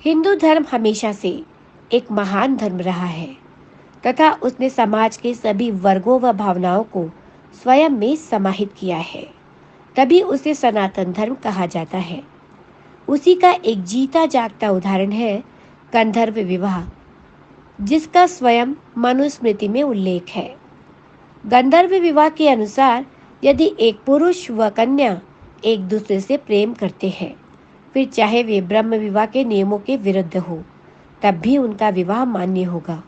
हिंदू धर्म हमेशा से एक महान धर्म रहा है तथा उसने समाज के सभी वर्गों व भावनाओं को स्वयं में समाहित किया है। तभी उसे सनातन धर्म कहा जाता है। उसी का एक जीता जागता उदाहरण है गंधर्व विवाह, जिसका स्वयं मनुस्मृति में उल्लेख है। गंधर्व विवाह के अनुसार यदि एक पुरुष व कन्या एक दूसरे से प्रेम करते हैं, फिर चाहे वे ब्रह्म विवाह के नियमों के विरुद्ध हो, तब भी उनका विवाह मान्य होगा।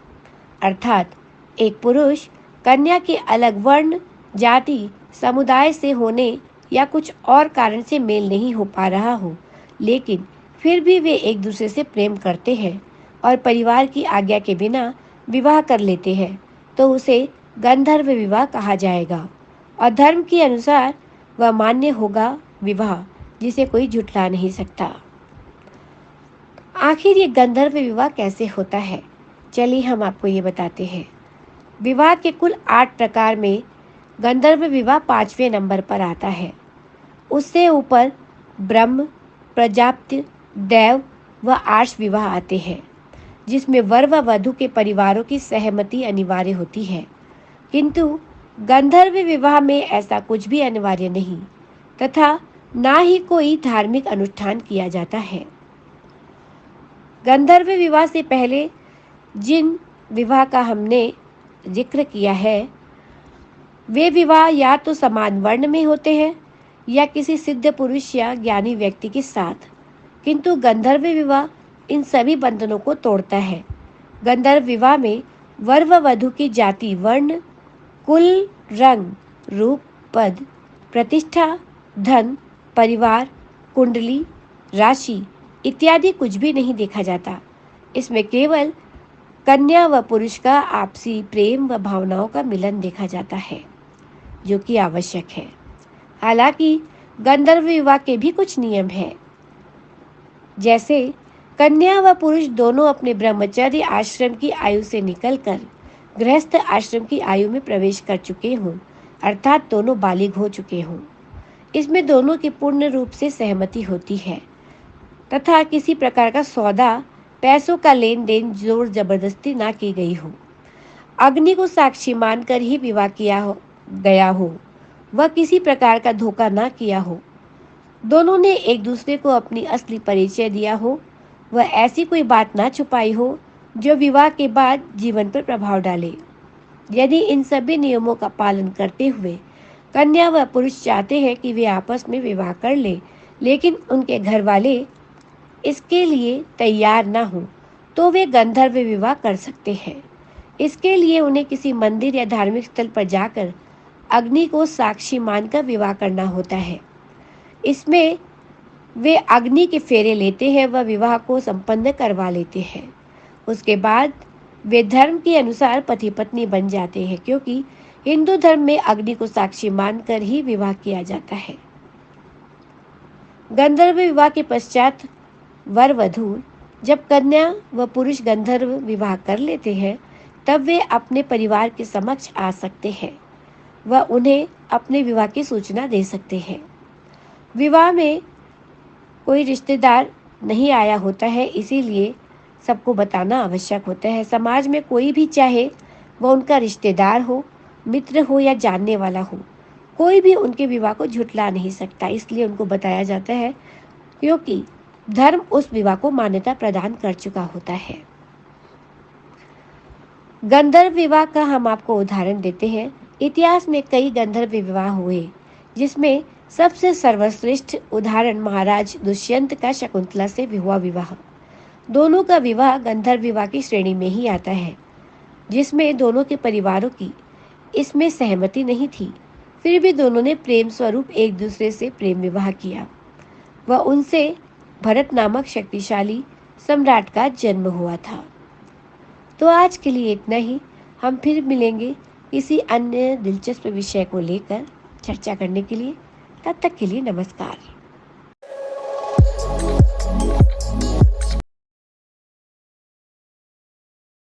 अर्थात एक पुरुष कन्या के अलग वर्ण, जाति, समुदाय से होने या कुछ और कारण से मेल नहीं हो पा रहा हो, लेकिन फिर भी वे एक दूसरे से प्रेम करते हैं और परिवार की आज्ञा के बिना विवाह कर लेते हैं, तो उसे गंधर्व विवाह कहा जाएगा और धर्म के अनुसार वह मान्य होगा विवाह, जिसे कोई झुठला नहीं सकता। आखिर ये गंधर्व विवाह कैसे होता है, चलिए हम आपको ये बताते हैं। विवाह के कुल 8 प्रकार में गंधर्व विवाह 5वें नंबर पर आता है। उससे ऊपर ब्रह्म, प्रजापति, देव व आर्ष विवाह आते हैं, जिसमें वर व वधू के परिवारों की सहमति अनिवार्य होती है। किंतु गंधर्व विवाह में ऐसा कुछ भी अनिवार्य नहीं तथा ना ही कोई धार्मिक अनुष्ठान किया जाता है। गंधर्व विवाह से पहले जिन विवाह का हमने जिक्र किया है, वे विवाह या तो समान वर्ण में होते हैं या किसी सिद्ध पुरुष या ज्ञानी व्यक्ति के साथ, किंतु गंधर्व विवाह इन सभी बंधनों को तोड़ता है। गंधर्व विवाह में वर व वधू की जाति, वर्ण, कुल, रंग, रूप, पद, प्रतिष्ठा, धन, परिवार, कुंडली, राशि इत्यादि कुछ भी नहीं देखा जाता। इसमें केवल कन्या व पुरुष का आपसी प्रेम व भावनाओं का मिलन देखा जाता है, जो कि आवश्यक है। हालांकि गंधर्व विवाह के भी कुछ नियम हैं, जैसे कन्या व पुरुष दोनों अपने ब्रह्मचर्य आश्रम की आयु से निकलकर गृहस्थ आश्रम की आयु में प्रवेश कर चुके हों, अर्थात दोनों बालिग हो चुके हों। इसमें दोनों की पूर्ण रूप से सहमति होती है तथा किसी प्रकार का सौदा, पैसों का लेन देन जोर जबरदस्ती ना की गई हो। अग्नि को साक्षी मानकर ही विवाह गया हो, वह किसी प्रकार का धोखा ना किया हो। दोनों ने एक दूसरे को अपनी असली परिचय दिया हो, वह ऐसी कोई बात ना छुपाई हो जो विवाह के बाद जीवन पर प्रभाव डाले। यदि इन सभी नियमों का पालन करते हुए कन्या व पुरुष चाहते हैं कि वे आपस में विवाह कर ले, लेकिन उनके घर वाले इसके लिए तैयार ना हो, तो वे गंधर्व विवाह कर सकते हैं। इसके लिए उन्हें किसी मंदिर या धार्मिक स्थल पर जाकर अग्नि को साक्षी मानकर विवाह करना होता है। इसमें वे अग्नि के फेरे लेते हैं व विवाह को संपन्न करवा लेते हैं। उसके बाद वे धर्म के अनुसार पति पत्नी बन जाते हैं, क्योंकि हिंदू धर्म में अग्नि को साक्षी मानकर ही विवाह किया जाता है। गंधर्व विवाह के पश्चात वर वधू जब कन्या व पुरुष गंधर्व विवाह कर लेते हैं, तब वे अपने परिवार के समक्ष आ सकते हैं व उन्हें अपने विवाह की सूचना दे सकते हैं। विवाह में कोई रिश्तेदार नहीं आया होता है, इसीलिए सबको बताना आवश्यक होता है। समाज में कोई भी, चाहे वह उनका रिश्तेदार हो, मित्र हो या जानने वाला हो, कोई भी उनके विवाह को झुठला नहीं सकता। इसलिए उनको बताया जाता है, क्योंकि धर्म उस विवाह को मान्यता प्रदान कर चुका होता है। गंधर्व विवाह का हम आपको उदाहरण देते हैं। इतिहास में कई गंधर्व विवाह हुए, जिसमें सबसे सर्वश्रेष्ठ उदाहरण महाराज दुष्यंत का शकुंतला से हुआ विवाह। दोनों का विवाह गंधर्व विवाह की श्रेणी में ही आता है, जिसमें दोनों के परिवारों की इसमें सहमति नहीं थी, फिर भी दोनों ने प्रेम स्वरूप एक दूसरे से प्रेम विवाह किया व उनसे भरत नामक शक्तिशाली सम्राट का जन्म हुआ था। तो आज के लिए इतना ही। हम फिर मिलेंगे किसी अन्य दिलचस्प विषय को लेकर चर्चा करने के लिए। तब तक के लिए नमस्कार।